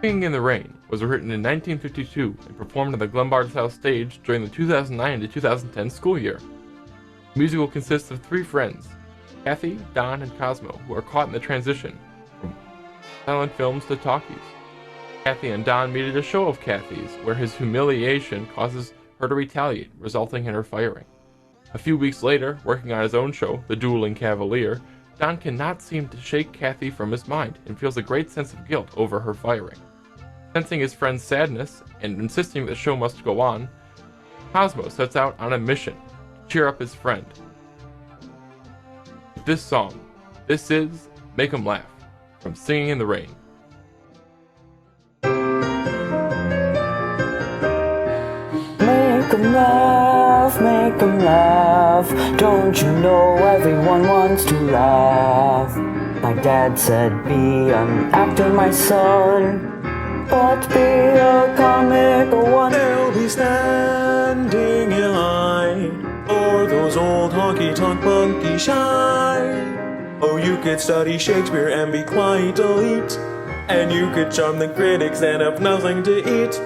Singing in the Rain was written in 1952 and performed on the Glenbard South stage during the 2009 to 2010 school year. The musical consists of three friends, Kathy, Don, and Cosmo, who are caught in the transition from silent films to talkies. Kathy and Don meet at a show of Kathy's, where his humiliation causes her to retaliate, resulting in her firing. A few weeks later, working on his own show, The Dueling Cavalier, Don cannot seem to shake Kathy from his mind and feels a great sense of guilt over her firing. Sensing his friend's sadness and insisting the show must go on, Cosmo sets out on a mission to cheer up his friend. With this song, this is Make 'Em Laugh from Singing in the Rain. Make 'em laugh, make 'em laugh. Don't you know everyone wants to laugh? My dad said, be an actor, my son, but be a comical one. They'll be standing in line for those old honky-tonk monkey shine. Oh, you could study Shakespeare and be quite elite, and you could charm the critics and have nothing to eat.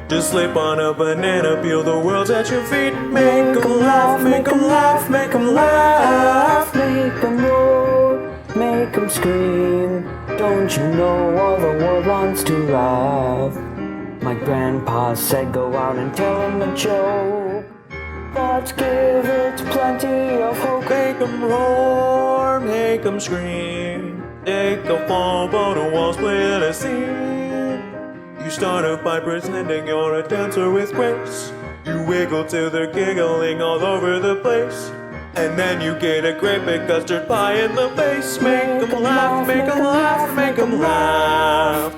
Just slip on a banana peel, the world's at your feet. Make 'em laugh, make 'em laugh, make 'em laugh. Make 'em roar, make 'em scream. Don't you know all the world wants to laugh? My grandpa said go out and tell 'em a joke, but give it plenty of hope. Make 'em roar, make 'em scream. Take a fall, but a wall split a seam. You start off by pretending you're a dancer with grace. You wiggle till they're giggling all over the place, and then you get a great big custard pie in the face. Make 'em laugh, make 'em laugh, make 'em laugh.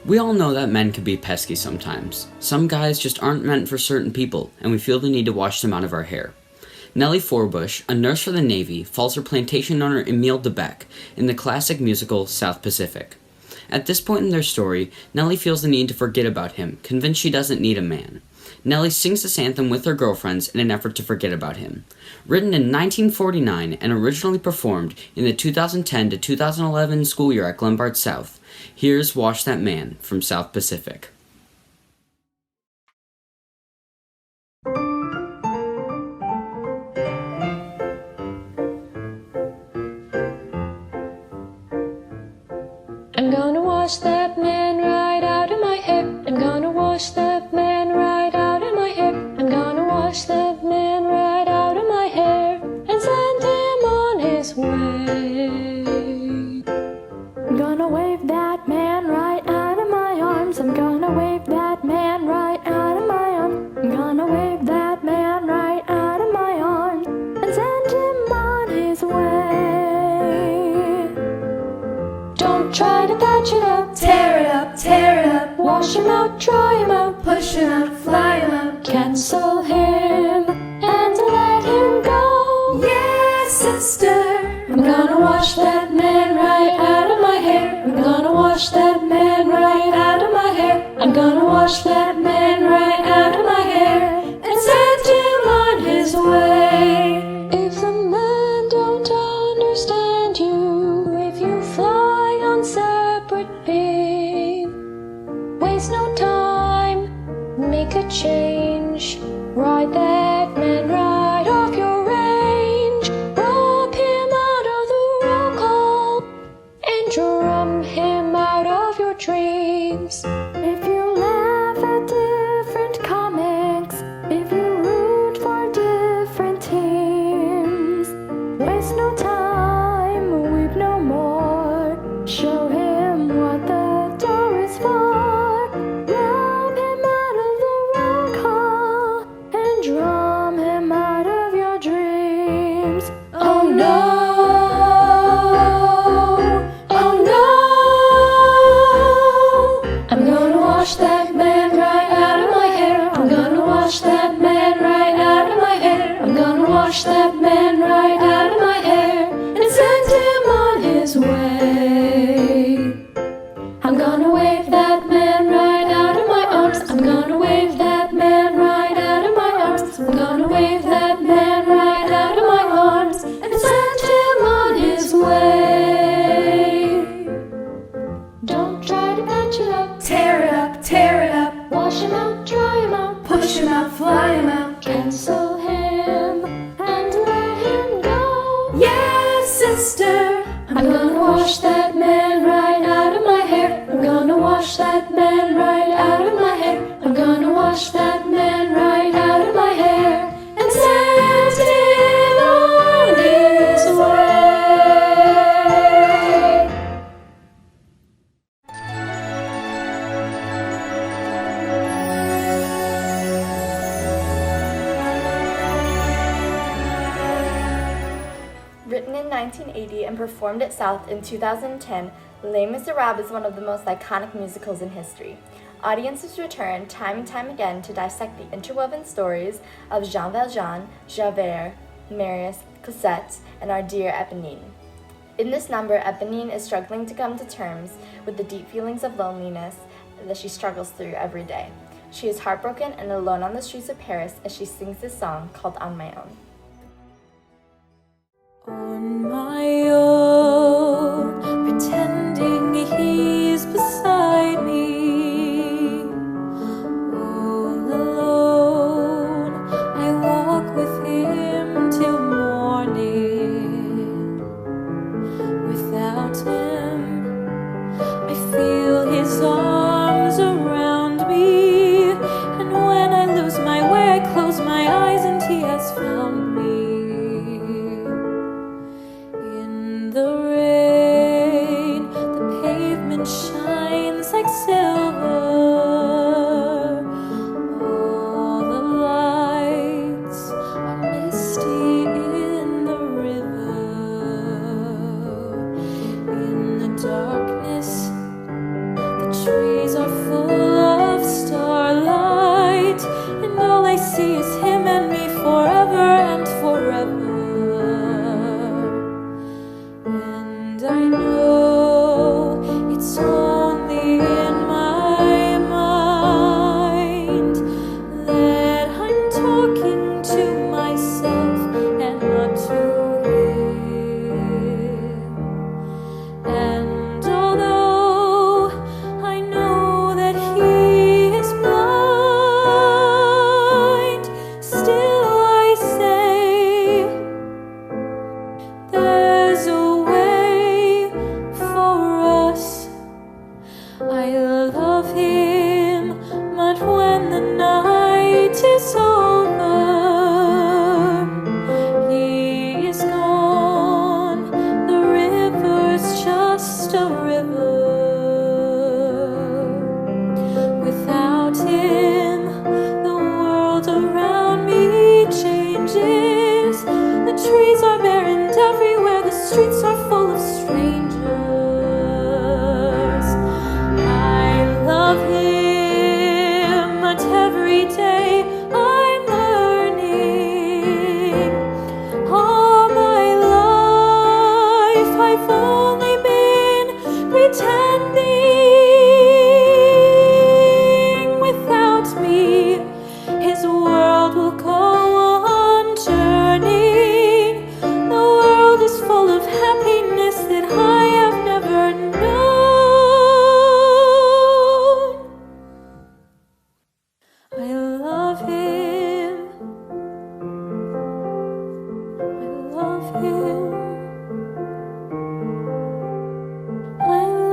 We all know that men can be pesky sometimes. Some guys just aren't meant for certain people, and we feel the need to wash them out of our hair. Nellie Forbush, a nurse for the Navy, falls for plantation owner Emile DeBeck in the classic musical South Pacific. At this point in their story, Nellie feels the need to forget about him, convinced she doesn't need a man. Nellie sings this anthem with her girlfriends in an effort to forget about him. Written in 1949 and originally performed in the 2010 to 2011 school year at Glenbard South, here's Wash That Man from South Pacific. I'm gonna wash that man right out of my hair. I'm gonna wash that man right out of my hair. I'm gonna wash that man right out of my hair and send him on his way. I'm gonna wave that man right out of my arms. I'm gonna wave that man right out of my arms. I'm gonna wave that man right out of my arms and send him on his way. Don't try to patch it up, tear it up, tear it up. Wash him out, dry him out, push him out, fly him out. Cancel him and let him go. Yes, sister. I'm gonna wash that man right out of my hair. I'm gonna wash that man right out of my hair. I'm gonna wash that man right out of my hair and send him on his way. If the men don't understand you, if you fly on separate beam, waste no time, make a change. Ride that man right off your range. Rub him out of the roll call and drum him out of your dreams. If you laugh at different comics, if you root for different teams, waste no time, weep no more. Show him what the door is for. Rub him out of the roll call sister. I'm gonna wash that man right out of my hair. I'm gonna wash that man right out of my hair. I'm gonna wash that man right out of my hair and send him on his way. Written in 1980 and performed at South in 2010, Les Misérables is one of the most iconic musicals in history. Audiences return time and time again to dissect the interwoven stories of Jean Valjean, Javert, Marius, Cosette, and our dear Eponine. In this number, Eponine is struggling to come to terms with the deep feelings of loneliness that she struggles through every day. She is heartbroken and alone on the streets of Paris as she sings this song called On My Own. On my own, pretending he's beside me. All alone, I walk with him till morning. Without him, I feel his arms around me. And when I lose my way, I close my eyes and he has found me. The rain, the pavement shines like silver. All the lights are misty in the river. In the darkness, the trees are full of starlight, and all I see is him and me forever and forever. I know it's only in my mind that I'm talking to myself and not to him. And although I know that he is blind, still I say there's a I love him, but when the night is over, he is gone. The river's just a river. Without him, the world around me changes. The trees are bare and everywhere the streets are full of strangers. Love him, but every day I'm learning. All my life I've only been pretending. Without me, his world will go on turning. The world is full of happiness that I have never known. I love him. I love him. I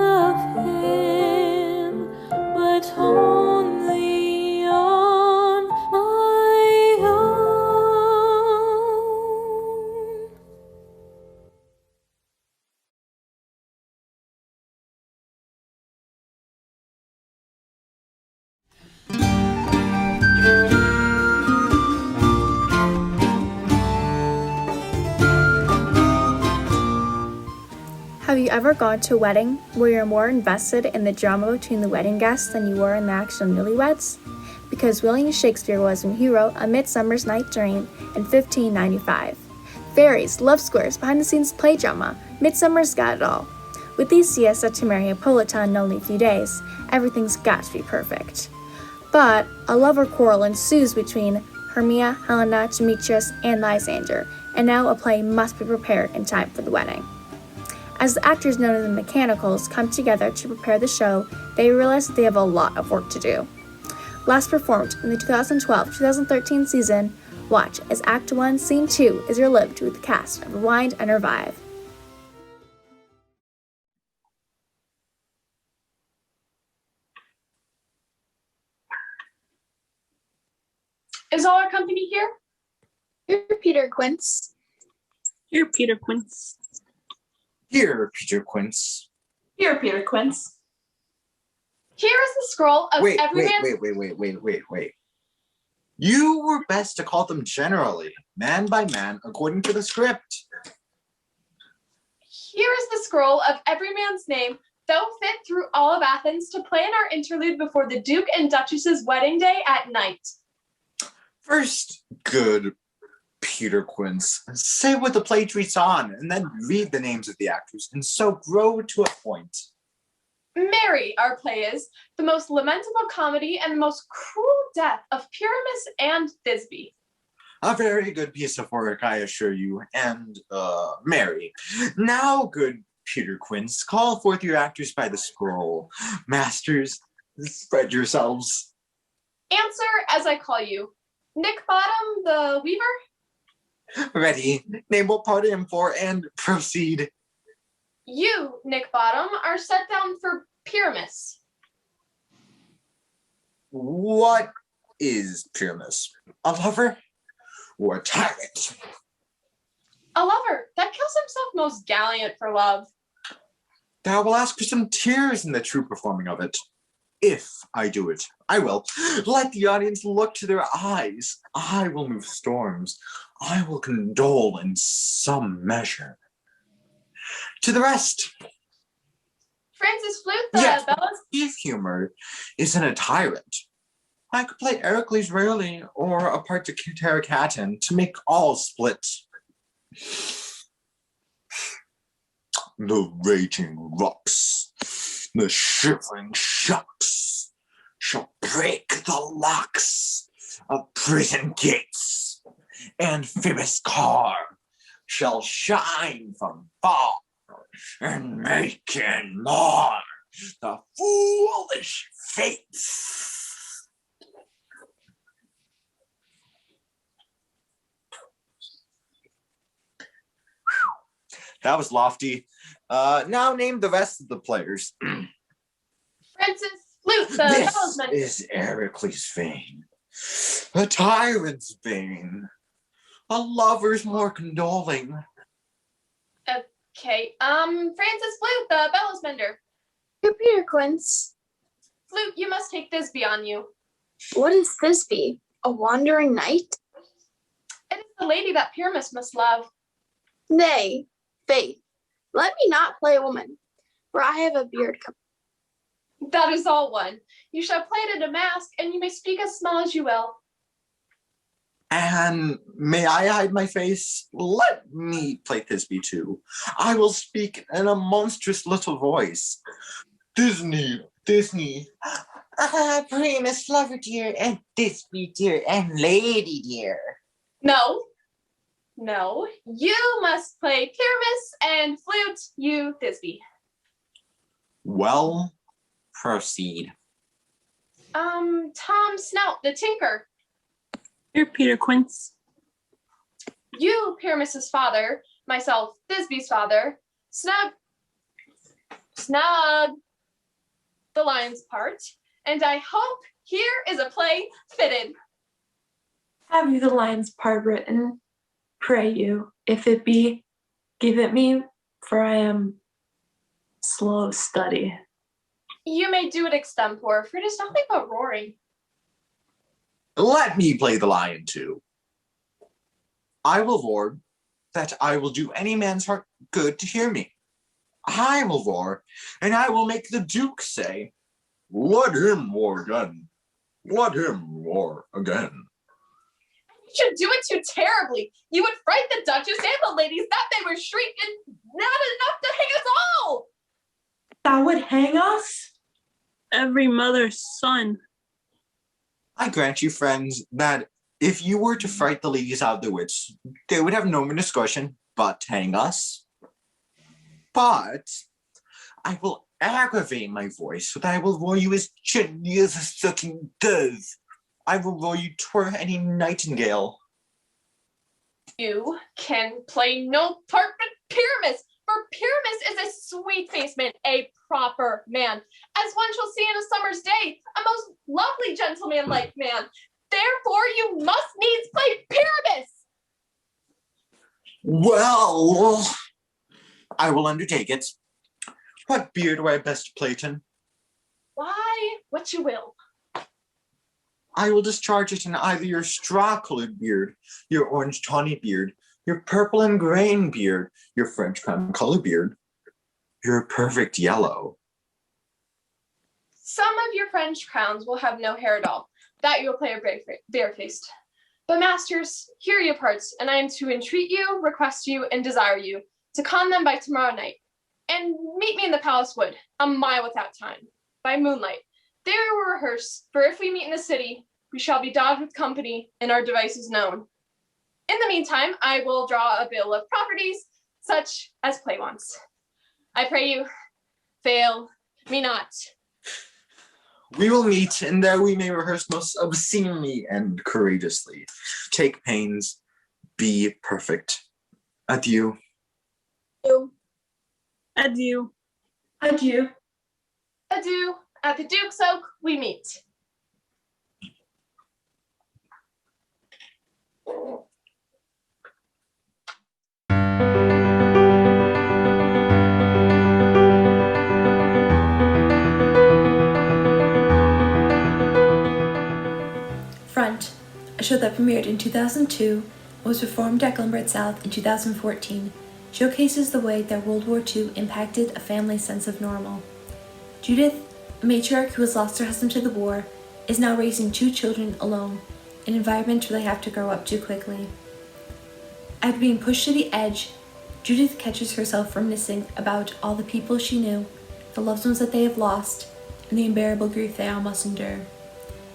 love him, but only on my own. Have you ever gone to a wedding where you're more invested in the drama between the wedding guests than you were in the actual newlyweds? Because William Shakespeare was when he wrote A Midsummer's Night Dream in 1595. Fairies, love squares, behind-the-scenes play drama, Midsummer's got it all. With Theseus set to marry Hippolyta in only a few days, everything's got to be perfect. But a lover quarrel ensues between Hermia, Helena, Demetrius, and Lysander, and now a play must be prepared in time for the wedding. As the actors known as the Mechanicals come together to prepare the show, they realize that they have a lot of work to do. Last performed in the 2012-2013 season, watch as Act 1, Scene 2 is relived with the cast of Rewind and Revive. Is all our company here? Here, Peter Quince. Here, Peter Quince. Here, Peter Quince. Here, Peter Quince. Here is the scroll of every man's... Wait. You were best to call them generally, man by man, according to the script. Here is the scroll of every man's name, though fit through all of Athens, to plan our interlude before the Duke and Duchess's wedding day at night. First, good Peter Quince, say what the play treats on, and then read the names of the actors, and so grow to a point. Mary, our play is, the most lamentable comedy and the most cruel death of Pyramus and Thisbe. A very good piece of work, I assure you, and, Mary. Now, good Peter Quince, call forth your actors by the scroll. Masters, spread yourselves. Answer as I call you. Nick Bottom, the weaver? Ready. Name what part I am for, and proceed. You, Nick Bottom, are set down for Pyramus. What is Pyramus? A lover or a tyrant? A lover that kills himself most gallant for love. Thou will ask for some tears in the true performing of it. If I do it, I will. Let the audience look to their eyes. I will move storms. I will condole in some measure. To the rest. Francis Flute, the Yes, bellows. Chief humor isn't a tyrant. I could play Ericles rarely or a part to Terracatin to make all split. The raging rocks, the shivering shocks shall break the locks of prison gates, and Phoebus' car shall shine from far and make in more the foolish fates. That was lofty. Now name the rest of the players. Francis Flute, the This bellowsman. is Ericles' vein, a tyrant's vein, a lover's more condoling. Okay, Francis Flute, the bellowsmender. Here, Peter Quince. Flute, you must take Thisbe on you. What is Thisbe? A wandering knight? It is the lady that Pyramus must love. Nay, faith, let me not play a woman, for I have a beard coming. That is all one. You shall play it in a mask, and you may speak as small as you will. And may I hide my face? Let me play Thisbe too. I will speak in a monstrous little voice. Disney. Primus, lover dear, and Thisbe dear, and lady dear. No, you must play Pyramus, and Flute, you Thisbe. Well, proceed. Tom Snout, the tinker. Here, Peter Quince. You, Pyramus's father, myself, Thisbe's father, Snug, the lion's part, and I hope here is a play fitted. Have you the lion's part written? Pray you, if it be, give it me, for I am slow of study. You may do it extempore, for it is nothing but roaring. Let me play the lion too. I will roar that I will do any man's heart good to hear me. I will roar, and I will make the Duke say, let him roar again. Let him roar again. You should do it too terribly. You would fright the Duchess and the ladies that they were shrieking, not enough to hang us all. That would hang us? Every mother's son. I grant you, friends, that if you were to fright the ladies out of their wits, they would have no more discretion but hang us. But I will aggravate my voice so that I will roar you as gently as a sucking dove. I will roar you toward any nightingale. You can play no part but Pyramus, for Pyramus is a sweet-faced man, a proper man, as one shall see in a summer's day, a most lovely gentleman-like man. Therefore, you must needs play Pyramus. Well, I will undertake it. What beard do I best plait in? Why, what you will. I will discharge it in either your straw-colored beard, your orange tawny beard, your purple and grain beard, your French crown color beard, your perfect yellow. Some of your French crowns will have no hair at all. That you will play barefaced. But masters, here are your parts, and I am to entreat you, request you, and desire you to con them by tomorrow night, and meet me in the palace wood, a mile without time, by moonlight. There we will rehearse, for if we meet in the city, we shall be dogged with company, and our devices known. In the meantime, I will draw a bill of properties, such as play wants. I pray you, fail me not. We will meet, and there we may rehearse most obscenely and courageously. Take pains, be perfect. Adieu. Adieu. Adieu. Adieu. At the Duke's Oak, we meet. Front, a show that premiered in 2002 and was performed at Glenbard South in 2014, showcases the way that World War II impacted a family's sense of normal. Judith, a matriarch who has lost her husband to the war, is now raising 2 children alone, an environment where they have to grow up too quickly. After being pushed to the edge, Judith catches herself reminiscing about all the people she knew, the loved ones that they have lost, and the unbearable grief they all must endure.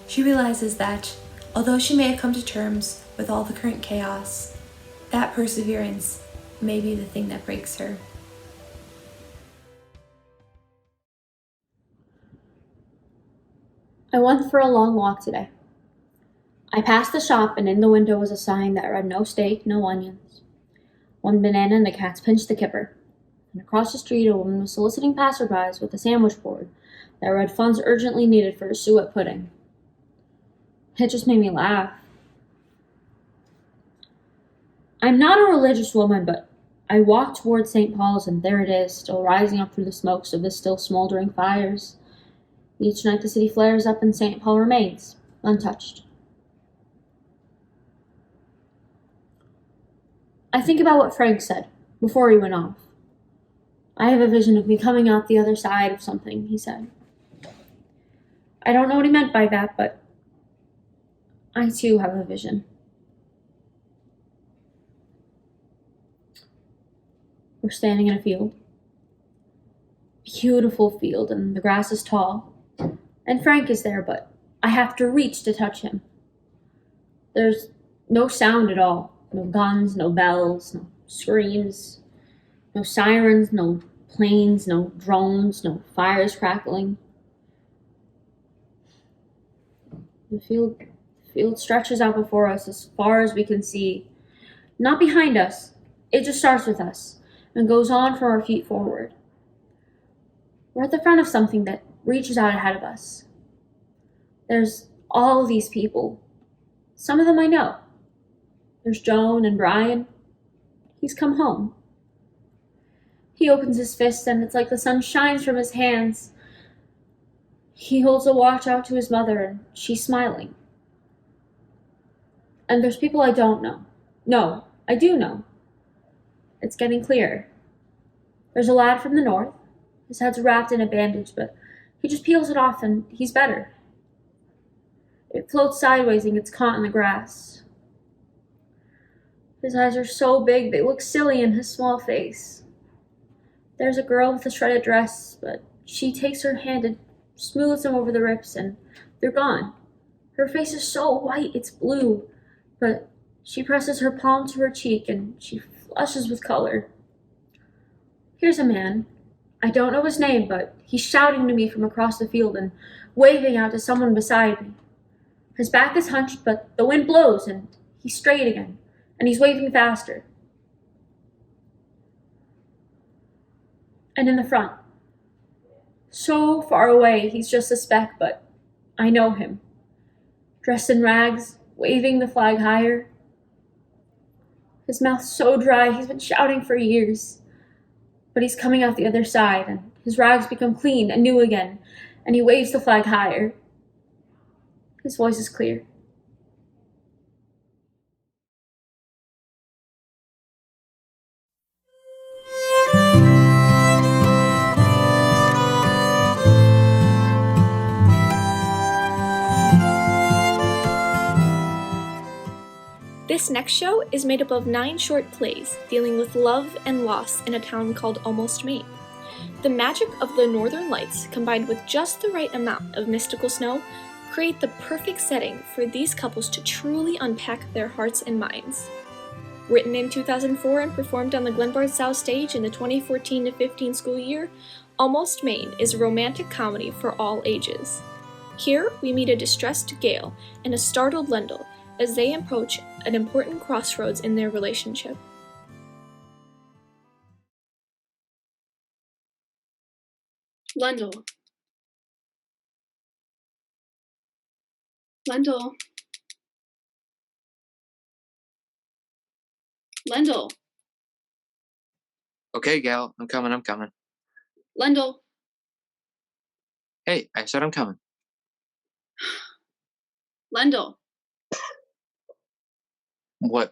She realizes that, although she may have come to terms with all the current chaos, that perseverance may be the thing that breaks her. I went for a long walk today. I passed the shop, and in the window was a sign that read no steak, no onions. 1 banana and the cats pinched the kipper. And across the street, a woman was soliciting passerbys with a sandwich board that read funds urgently needed for a suet pudding. It just made me laugh. I'm not a religious woman, but I walked towards St. Paul's, and there it is, still rising up through the smokes of the still smoldering fires. Each night the city flares up and St. Paul remains, untouched. I think about what Frank said before he went off. I have a vision of me coming out the other side of something, he said. I don't know what he meant by that, but I too have a vision. We're standing in a field. Beautiful field, and the grass is tall. And Frank is there, but I have to reach to touch him. There's no sound at all. No guns, no bells, no screams, no sirens, no planes, no drones, no fires crackling. The field stretches out before us as far as we can see. Not behind us. It just starts with us and goes on from our feet forward. We're at the front of something that reaches out ahead of us. There's all of these people. Some of them I know. There's Joan and Brian. He's come home. He opens his fist and it's like the sun shines from his hands. He holds a watch out to his mother and she's smiling. And there's people I don't know. No, I do know. It's getting clearer. There's a lad from the north. His head's wrapped in a bandage, but he just peels it off and he's better. It floats sideways and gets caught in the grass. His eyes are so big they look silly in his small face. There's a girl with a shredded dress, but she takes her hand and smooths them over the rips and they're gone. Her face is so white it's blue, but she presses her palm to her cheek and she flushes with color. Here's a man. I don't know his name, but he's shouting to me from across the field and waving out to someone beside me. His back is hunched, but the wind blows and he's straight again, and he's waving faster. And in the front, so far away, he's just a speck, but I know him. dressed in rags, waving the flag higher. His mouth's so dry, he's been shouting for years. But he's coming out the other side, and his rags become clean and new again, and he waves the flag higher. His voice is clear. This next show is made up of 9 short plays dealing with love and loss in a town called Almost Maine. The magic of the northern lights, combined with just the right amount of mystical snow, create the perfect setting for these couples to truly unpack their hearts and minds. Written in 2004 and performed on the Glenbard South stage in the 2014-15 school year, Almost Maine is a romantic comedy for all ages. Here, we meet a distressed Gale and a startled Lendl as they approach an important crossroads in their relationship. Lendl. Lendl. Lendl. Okay, Gal, I'm coming. Lendl. Hey, I said I'm coming. Lendl.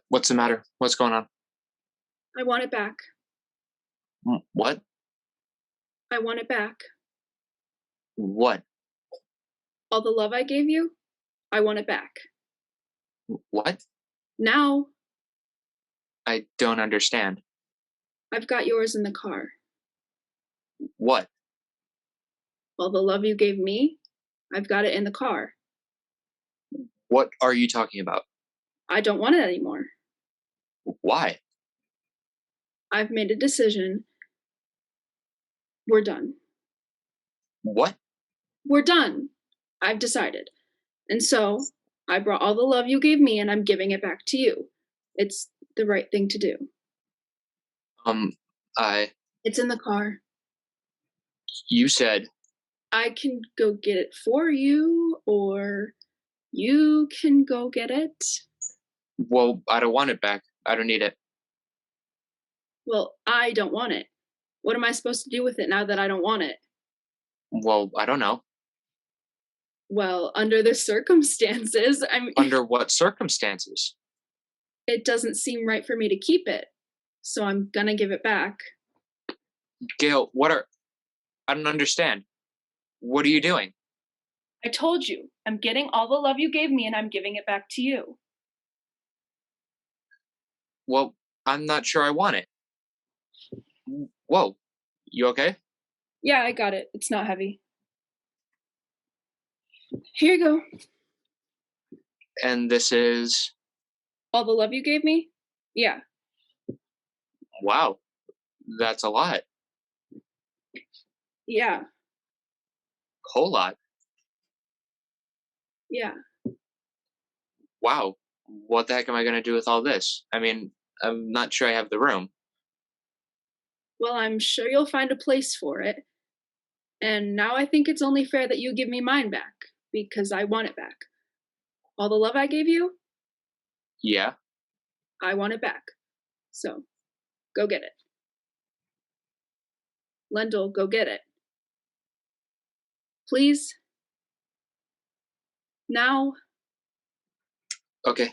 What's the matter? What's going on? I want it back. What? I want it back. What? All the love I gave you, I want it back. What? Now. I don't understand. I've got yours in the car. What? All the love you gave me, I've got it in the car. What are you talking about? I don't want it anymore. Why? I've made a decision. We're done. What? We're done. I've decided. And so, I brought all the love you gave me and I'm giving it back to you. It's the right thing to do. It's in the car. You said... I can go get it for you, or you can go get it. Well, I don't want it back. I don't need it. Well, I don't want it. What am I supposed to do with it now that I don't want it? Well, I don't know. Well, under the circumstances, Under what circumstances? It doesn't seem right for me to keep it, so I'm gonna give it back. Gail, I don't understand. What are you doing? I told you, I'm getting all the love you gave me and I'm giving it back to you. Well, I'm not sure I want it. Whoa, you okay? Yeah, I got it. It's not heavy. Here you go. And this is... All the love you gave me? Yeah. Wow, that's a lot. Yeah. Whole lot. Yeah. Wow, what the heck am I going to do with all this? I mean, I'm not sure I have the room. Well, I'm sure you'll find a place for it. And now I think it's only fair that you give me mine back, because I want it back. All the love I gave you? Yeah. I want it back. So, go get it. Lendl, go get it. Please? Now? Okay.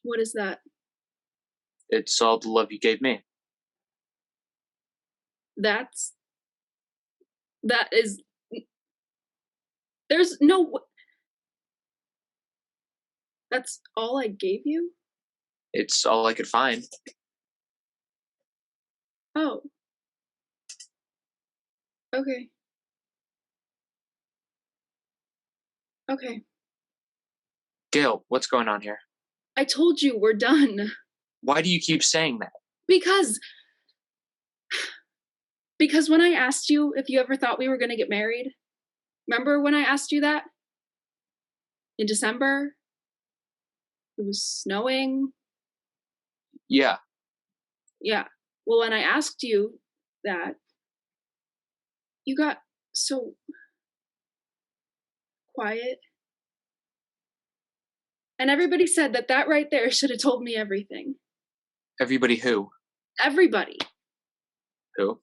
What is that? It's all the love you gave me. That is... There's no... That's all I gave you? It's all I could find. Oh. Okay. Okay. Gail, what's going on here? I told you we're done. Why do you keep saying that? Because when I asked you if you ever thought we were going to get married, remember when I asked you that? In December? It was snowing. Yeah. Yeah. Well, when I asked you that, you got so quiet. And everybody said that right there should have told me everything. Everybody who? Everybody. Who?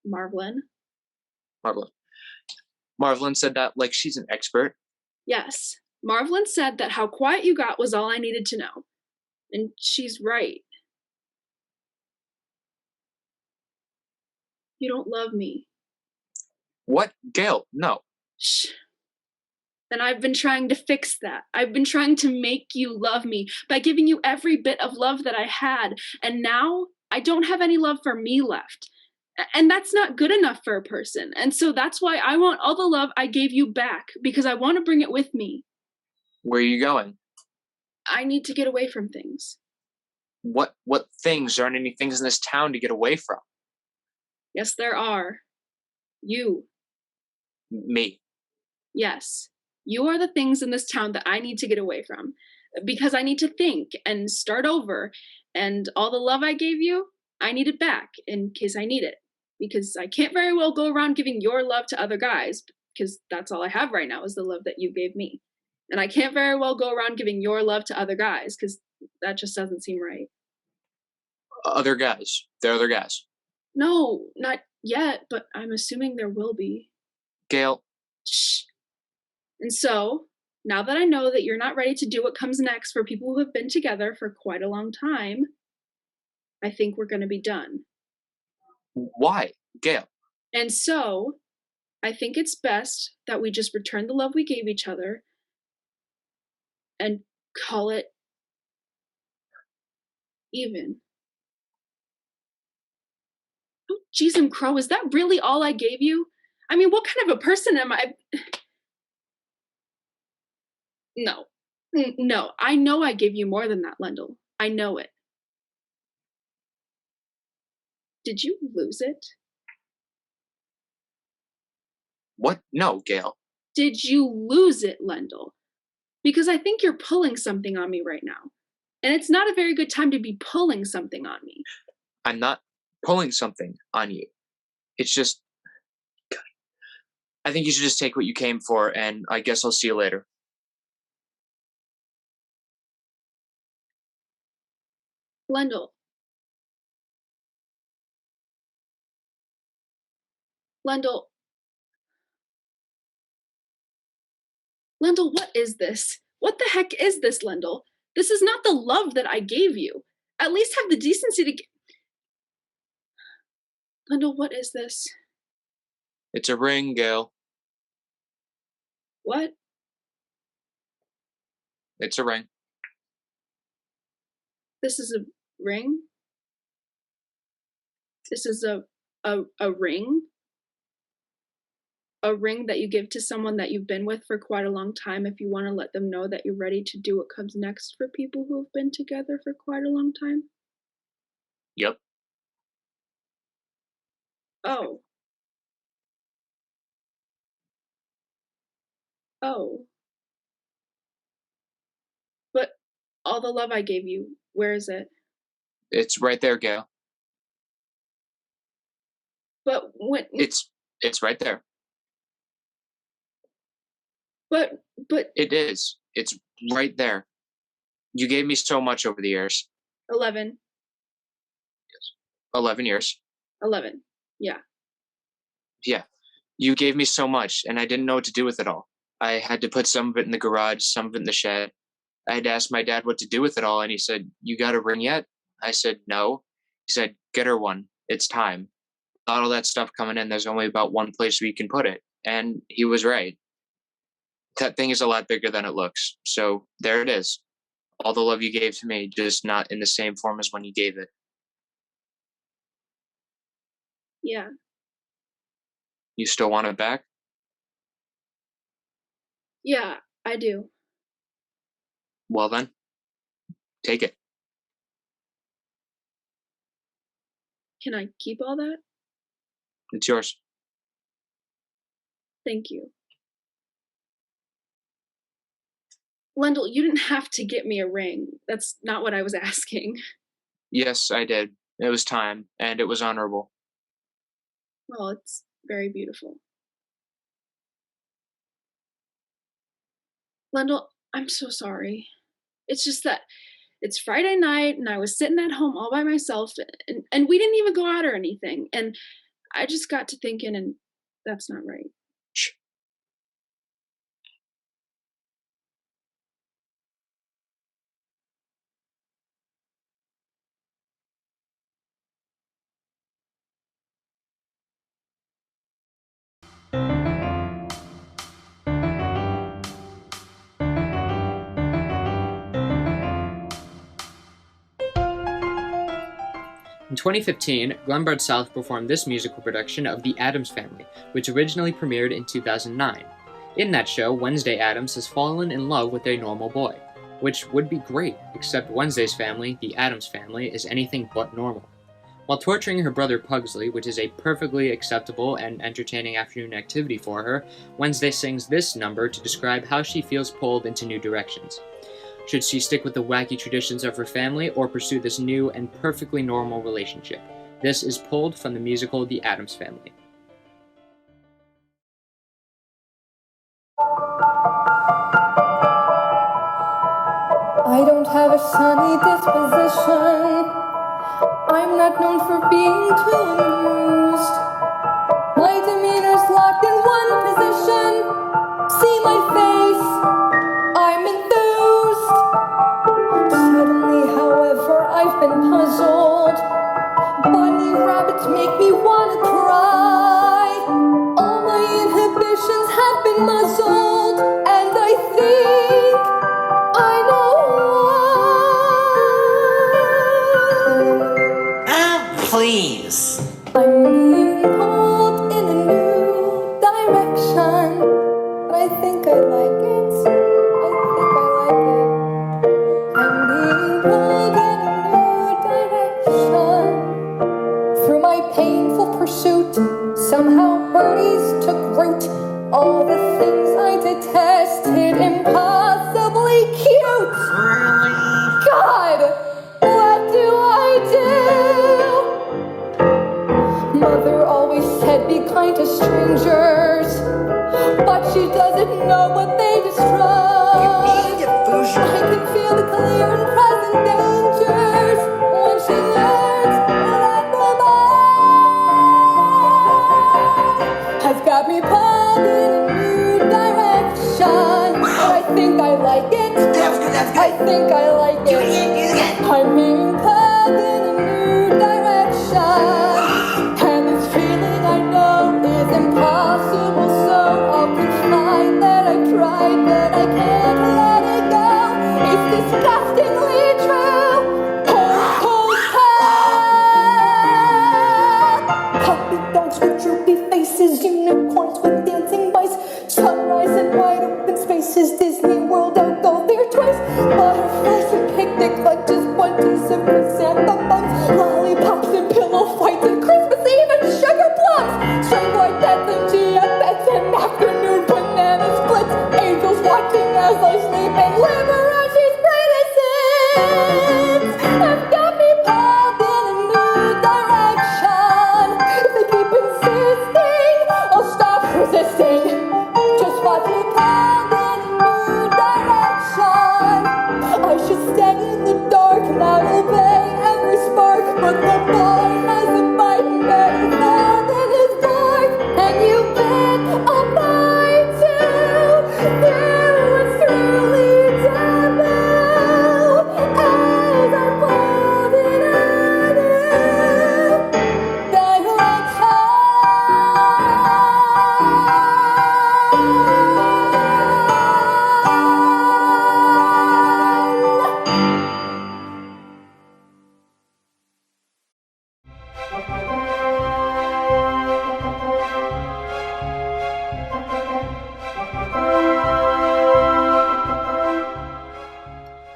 Marvelyn. Marvelyn said that like she's an expert. Yes. Marvelyn said that how quiet you got was all I needed to know. And she's right. You don't love me. What? Gail, no. Shh. And I've been trying to fix that. I've been trying to make you love me by giving you every bit of love that I had. And now I don't have any love for me left. And that's not good enough for a person. And so that's why I want all the love I gave you back, because I want to bring it with me. Where are you going? I need to get away from things. What things? There aren't any things in this town to get away from. Yes, there are. You. Me. Yes. You are the things in this town that I need to get away from. Because I need to think and start over. And all the love I gave you, I need it back in case I need it. Because I can't very well go around giving your love to other guys, because that's all I have right now is the love that you gave me. And I can't very well go around giving your love to other guys, because that just doesn't seem right. Other guys. They're other guys. No, not yet, but I'm assuming there will be. Gail. Shh. And so, now that I know that you're not ready to do what comes next for people who have been together for quite a long time, I think we're going to be done. Why? Gail. And so, I think it's best that we just return the love we gave each other and call it even. Oh, jeez and crow, is that really all I gave you? I mean, what kind of a person am I? No, I know I gave you more than that, Lendl. I know it. Did you lose it? What? No, Gail. Did you lose it, Lendl? Because I think you're pulling something on me right now. And it's not a very good time to be pulling something on me. I'm not pulling something on you. It's just... I think you should just take what you came for, and I guess I'll see you later. Lendl. Lendl, what is this? What the heck is this, Lendl? This is not the love that I gave you. At least have the decency to... Lendl, what is this? It's a ring, Gail. What? It's a ring. This is a ring? This is a ring? A ring that you give to someone that you've been with for quite a long time if you want to let them know that you're ready to do what comes next for people who have been together for quite a long time? Yep. Oh. Oh. But all the love I gave you, where is it? It's right there, Gail. But when... It's right there. But... It is. It's right there. You gave me so much over the years. 11. Yes. 11 years. 11. Yeah. Yeah. You gave me so much, and I didn't know what to do with it all. I had to put some of it in the garage, some of it in the shed. I had to ask my dad what to do with it all, and he said, "You got a ring yet?" I said, "No." He said, "Get her one. It's time. All that stuff coming in, there's only about one place where you can put it." And he was right. That thing is a lot bigger than it looks. So there it is. All the love you gave to me, just not in the same form as when you gave it. Yeah. You still want it back? Yeah, I do. Well then, take it. Can I keep all that? It's yours. Thank you. Lendl, you didn't have to get me a ring. That's not what I was asking. Yes, I did. It was time, and it was honorable. Well, it's very beautiful. Lendl, I'm so sorry. It's just that it's Friday night, and I was sitting at home all by myself, and we didn't even go out or anything, and I just got to thinking, and that's not right. Shh. In 2015, Glenbard South performed this musical production of The Addams Family, which originally premiered in 2009. In that show, Wednesday Addams has fallen in love with a normal boy, which would be great, except Wednesday's family, the Addams family, is anything but normal. While torturing her brother Pugsley, which is a perfectly acceptable and entertaining afternoon activity for her, Wednesday sings this number to describe how she feels pulled into new directions. Should she stick with the wacky traditions of her family or pursue this new and perfectly normal relationship? This is pulled from the musical The Addams Family. I don't have a sunny disposition. I'm not known for being too amused. My demeanor's locked in one position. See my face, I'm enthused. Suddenly, however, I've been puzzled. Bunny rabbits make me want to cry. All my inhibitions have been muzzled, and I think I know why. Please. I'm being pulled in a new direction, but I think I like it. I'm being pulled in a new direction. Through my painful pursuit, somehow birdies took root. All the things I detested, impossibly cute. God, what do I do? Mother always said be kind to strangers, but she doesn't know what they destroy. I can feel the clear and present dangers when she learns that the boy has got me pulled in a new direction. But I think I like it. I think I like it. I'm being pulled in a new direction, and this feeling I know is impossible. So I'll confide that I tried, but I can't let it go. It's disgustingly true. Pull, puppy dogs with droopy faces, unicorns with dancing mice, sunrise and wide open spaces, Disney World, I'll go there twice. Butterflies and picnic lunches, bunches of chrysanthemums, lollipops and pillow fights, and Christmas Eve and sugar plums, string quartets and GFX and afternoon banana splits, angels watching as I sleep and Liberace's greatest hits. Have got me pulled in a new direction. If they keep insisting, I'll stop resisting. Just watch me pulled in a new direction. I should stay in the dark, not obey every spark, but the boy has a bite better far than his bark, and you bet I'll bite too. Through it's truly taboo as I'm pulled in a new direction.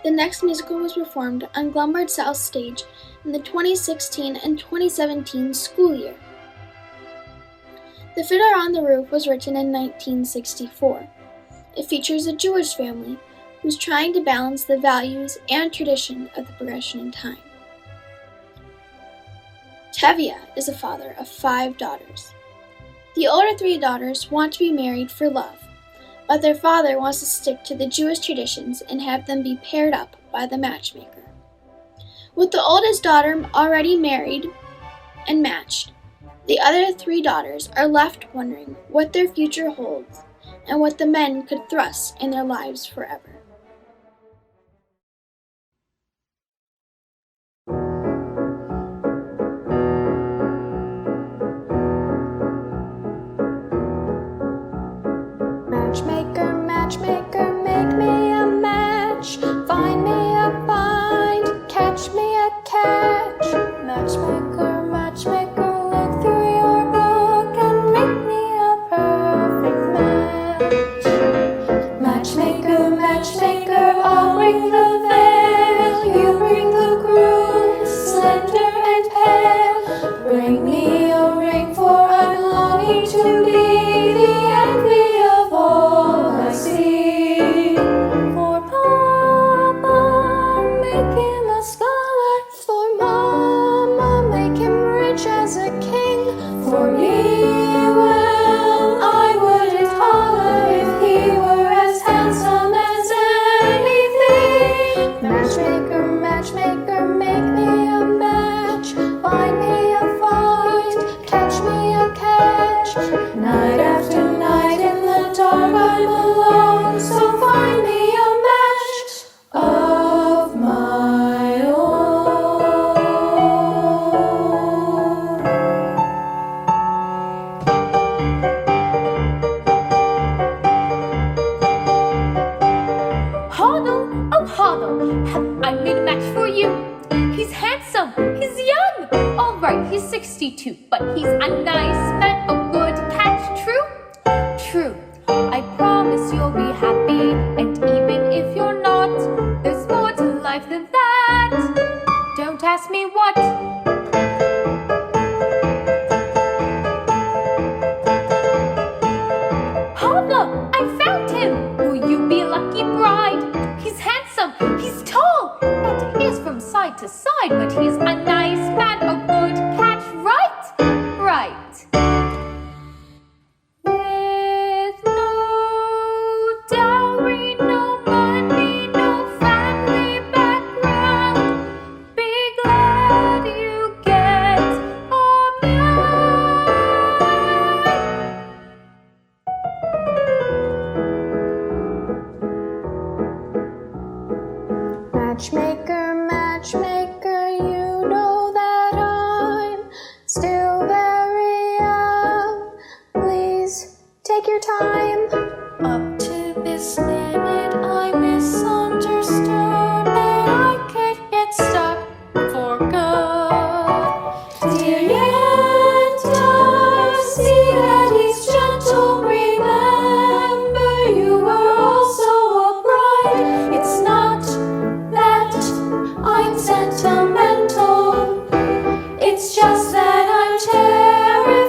The next musical was performed on Glenbard South stage in the 2016 and 2017 school year. The Fiddler on the Roof was written in 1964. It features a Jewish family who's trying to balance the values and tradition of the progression in time. Tevye is a father of 5 daughters. The older 3 daughters want to be married for love, but their father wants to stick to the Jewish traditions and have them be paired up by the matchmaker. With the oldest daughter already married and matched, the other 3 daughters are left wondering what their future holds and what the men could thrust in their lives forever. Matchmaker, matchmaker, make me a match. Find me a find, catch me a catch. Matchmaker, matchmaker, look through your book and make me a perfect match. Matchmaker, matchmaker, I'll bring the veil, you bring the groom, slender and pale. Bring me a ring, for I'm longing to be the envy of all I see. For Papa, make him a scholar. For Mama, make him rich as a king. For me, well, I wouldn't holler if he were as handsome as anything. Matchmaker, matchmaker, make me a match. Find me a find, catch me a catch. Night after night in the dark I'm alone, so find me a match of my own. Hoddle, oh Hoddle, have I made a match for you? He's handsome, he's young. All right, he's 62, but he's a nice man, a good catch. True? True. I promise you'll be happy, and even if you're not, there's more to life than that. Don't ask me what. Holla, I found him. Will you be a lucky bride? He's handsome, he's tall, and he is from side to side, but he's a nice man, a good catch, right? Right. With no dowry, no money, no family background, be glad you get a man. Matchmaker, matchmaker, you know that I'm still very young. Please take your time. Up to this minute, I misunderstood that I could get stuck for good. Dear Yenta, see that he's gentle. Remember, you were also a bride. It's not that I'm sentimental, it's just that I'm terrified.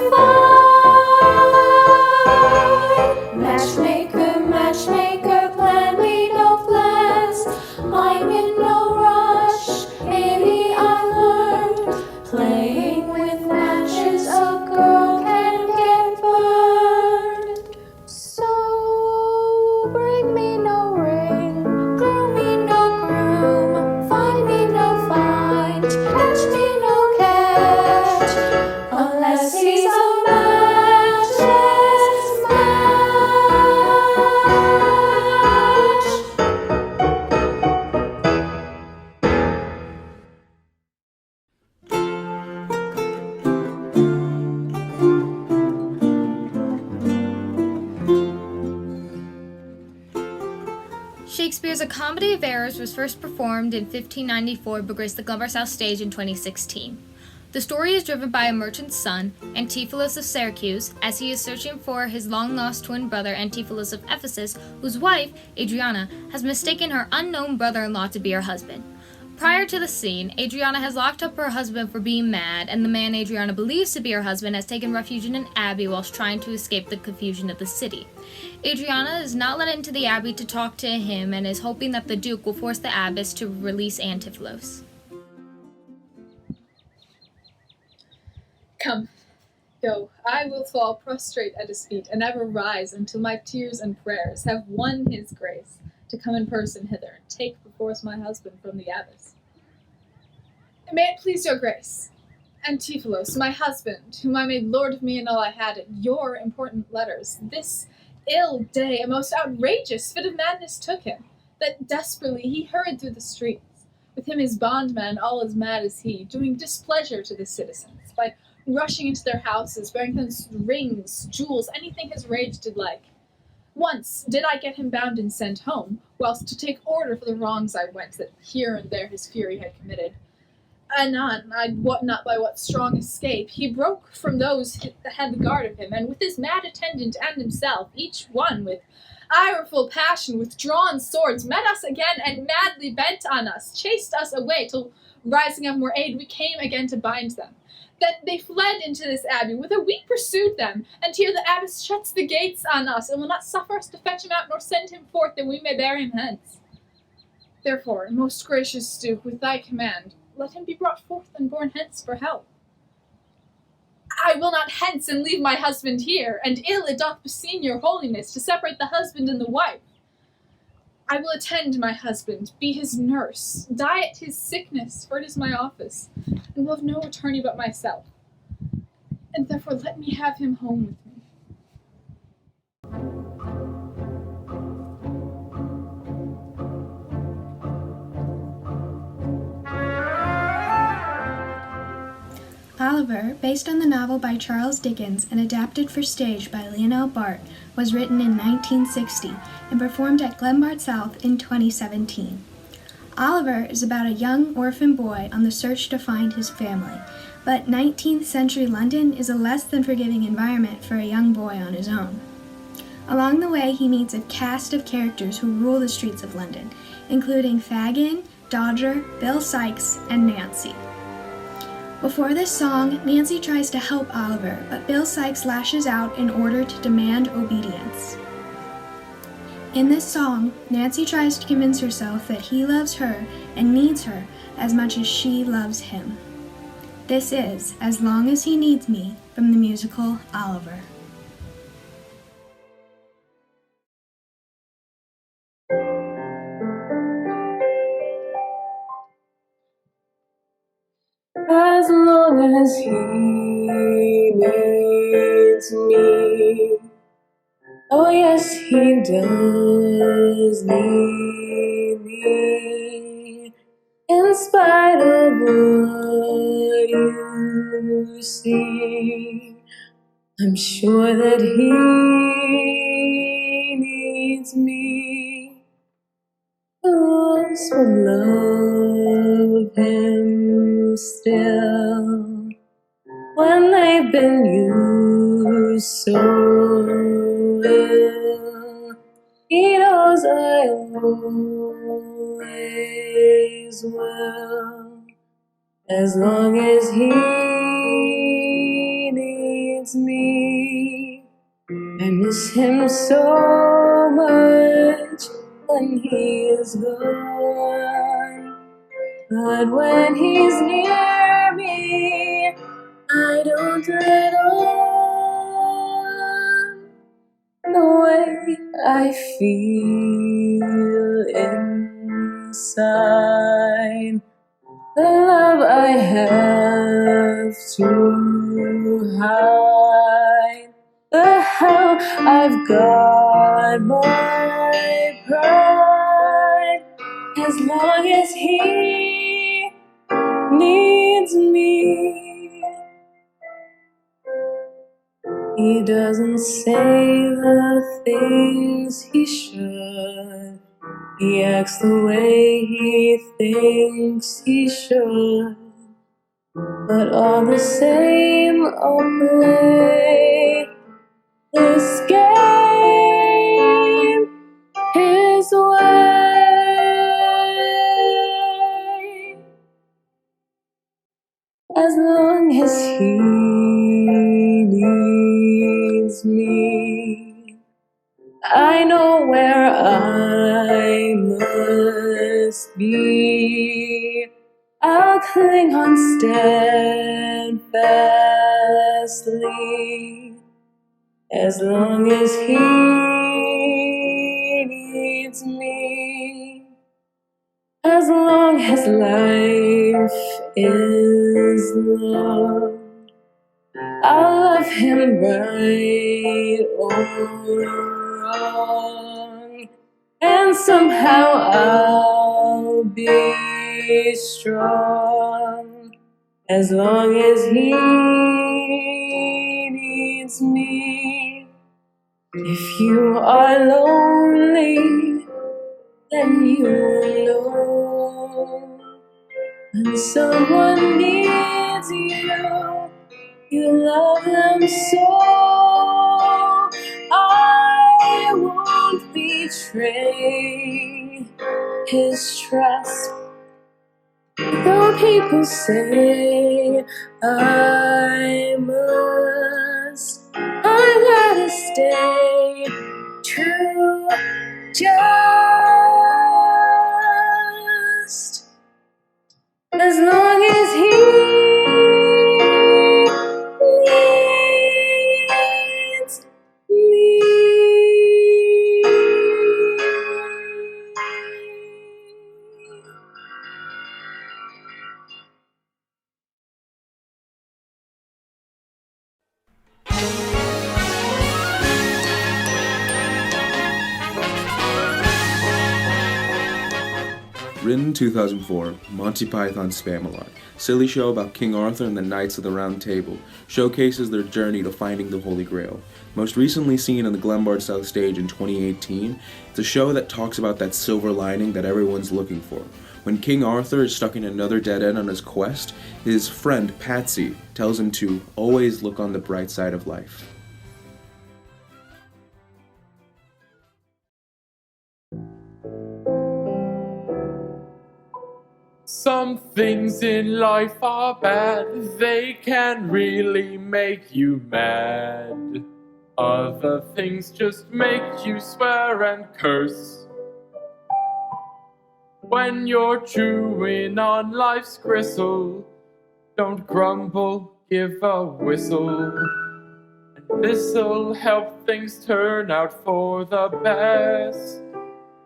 Matchmaker, matchmaker, plan me no plans. I'm in no rush, maybe I learned playing with matches a girl can get burned. So bring me no ring, groom me no groom, find me no find, catch me no catch, unless he's a matchless match. Shakespeare's A Comedy of Errors was first performed in 1594 but graced the Glenbard South stage in 2016. The story is driven by a merchant's son, Antipholus of Syracuse, as he is searching for his long-lost twin brother Antipholus of Ephesus, whose wife, Adriana, has mistaken her unknown brother-in-law to be her husband. Prior to the scene, Adriana has locked up her husband for being mad, and the man Adriana believes to be her husband has taken refuge in an abbey whilst trying to escape the confusion of the city. Adriana is not let into the abbey to talk to him and is hoping that the Duke will force the abbess to release Antipholus. Come, go. I will fall prostrate at his feet, and ever rise until my tears and prayers have won his grace to come in person hither and take perforce my husband from the abbess. May it please your grace, Antipholus, my husband, whom I made lord of me and all I had in your important letters, this ill day a most outrageous fit of madness took him, that desperately he hurried through the streets, with him his bondman all as mad as he, doing displeasure to the citizens, by rushing into their houses, bearing them rings, jewels, anything his rage did like. Once did I get him bound and sent home, whilst to take order for the wrongs I went, that here and there his fury had committed. Anon, I wot not by what strong escape, he broke from those that had the guard of him, and with his mad attendant and himself, each one with ireful passion, with drawn swords, met us again, and madly bent on us, chased us away, till, rising of more aid, we came again to bind them. That they fled into this abbey, whither we pursued them, and here the abbess shuts the gates on us, and will not suffer us to fetch him out, nor send him forth, that we may bear him hence. Therefore, most gracious Duke, with thy command, let him be brought forth and borne hence for help. I will not hence and leave my husband here, and ill it doth beseem your holiness to separate the husband and the wife. I will attend my husband, be his nurse, diet his sickness, for it is my office, and will have no attorney but myself. And therefore let me have him home with me. Oliver, based on the novel by Charles Dickens and adapted for stage by Lionel Bart, was written in 1960 and performed at Glenbard South in 2017. Oliver is about a young orphan boy on the search to find his family, but 19th century London is a less than forgiving environment for a young boy on his own. Along the way, he meets a cast of characters who rule the streets of London, including Fagin, Dodger, Bill Sikes, and Nancy. Before this song, Nancy tries to help Oliver, but Bill Sikes lashes out in order to demand obedience. In this song, Nancy tries to convince herself that he loves her and needs her as much as she loves him. This is As Long as He Needs Me from the musical Oliver. As long as he needs me. Oh yes, he does need me. In spite of what you see, I'm sure that he needs me. Who else would love him still when they've been used so ill? He knows I always will, as long as he needs me. I miss him so much when he is gone, but when he's near me, I don't let on the way I feel inside, the love I have to hide, the hell I've got my pride, as long as he needs me. He doesn't say the things he should, he acts the way he thinks he should, but all the same I'll play this game his way. as long as he needs me. I know where I must be. I'll cling on steadfastly as long as he needs me. As long as life is long, I'll love him right or wrong, and somehow I'll be strong as long as he needs me. If you are lonely, then you will know when someone needs you, you love them so. I won't betray his trust, though people say I must. I gotta stay true, just as long as he needs me. Written 2004, Monty Python's Spamalot, silly show about King Arthur and the Knights of the Round Table, showcases their journey to finding the Holy Grail. Most recently seen on the Glenbard South stage in 2018, it's a show that talks about that silver lining that everyone's looking for. When King Arthur is stuck in another dead end on his quest, his friend Patsy tells him to always look on the bright side of life. Some things in life are bad, they can really make you mad. Other things just make you swear and curse. When you're chewing on life's gristle, don't grumble, give a whistle. And this'll help things turn out for the best.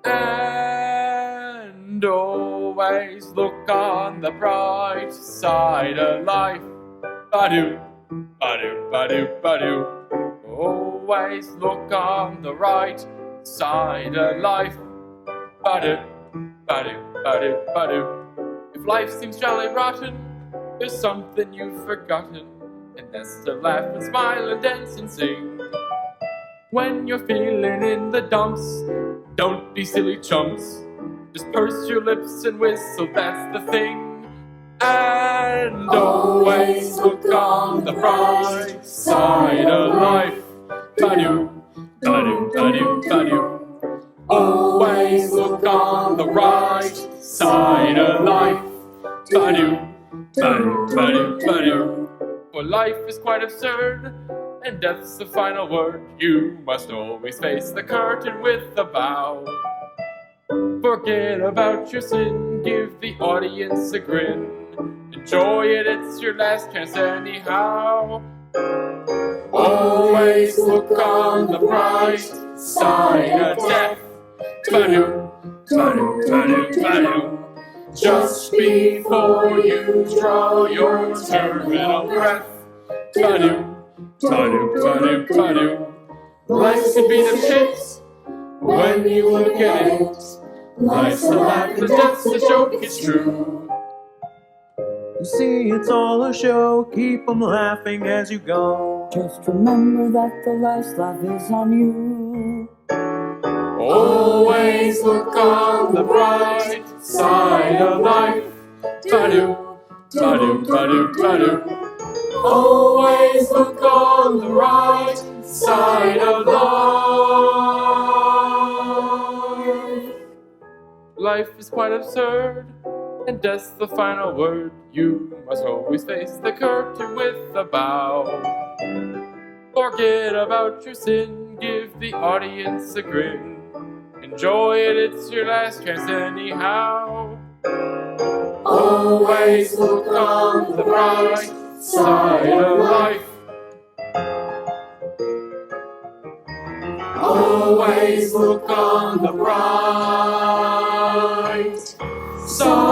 And always look on the bright side of life. Ba-doo, ba-doo, ba-doo, ba-doo. Always look on the right side of life. Ba-doo, ba-doo, ba-doo, ba-doo. If life seems jolly rotten, there's something you've forgotten, and that's to laugh and smile and dance and sing. When you're feeling in the dumps, don't be silly chumps. Just purse your lips and whistle, that's the thing. And always look on the bright side of life. Ba-doo, ba-doo, ba-doo, ba-doo. Always look on the right side of life. Ba-doo, ba-doo, ba-doo, ba-doo. For life is quite absurd, and death's the final word. You must always face the curtain with a bow. Forget about your sin, give the audience a grin. Enjoy it, it's your last chance anyhow. Always look on the bright side of death. Ba-doo, ba-doo, ba-doo, ba-doo. Just before you draw your terminal breath. Ba-doo, ba-doo, ba-doo, ba-doo. Life can be the pits when you look at it. Life's a laugh and death's a joke, it's true. You see, it's all a show, keep 'em laughing as you go. Just remember that the last laugh is on you. Always look on the bright side of life. Ba-doo, ba-doo, ba-doo, ba-doo. Always look on the right side of life. Life is quite absurd, And death's the final word. You must always face the curtain with a bow. Forget about your sin, give the audience a grin. Enjoy it, it's your last chance anyhow. Always look on the bright side of life. Always look on the bright side.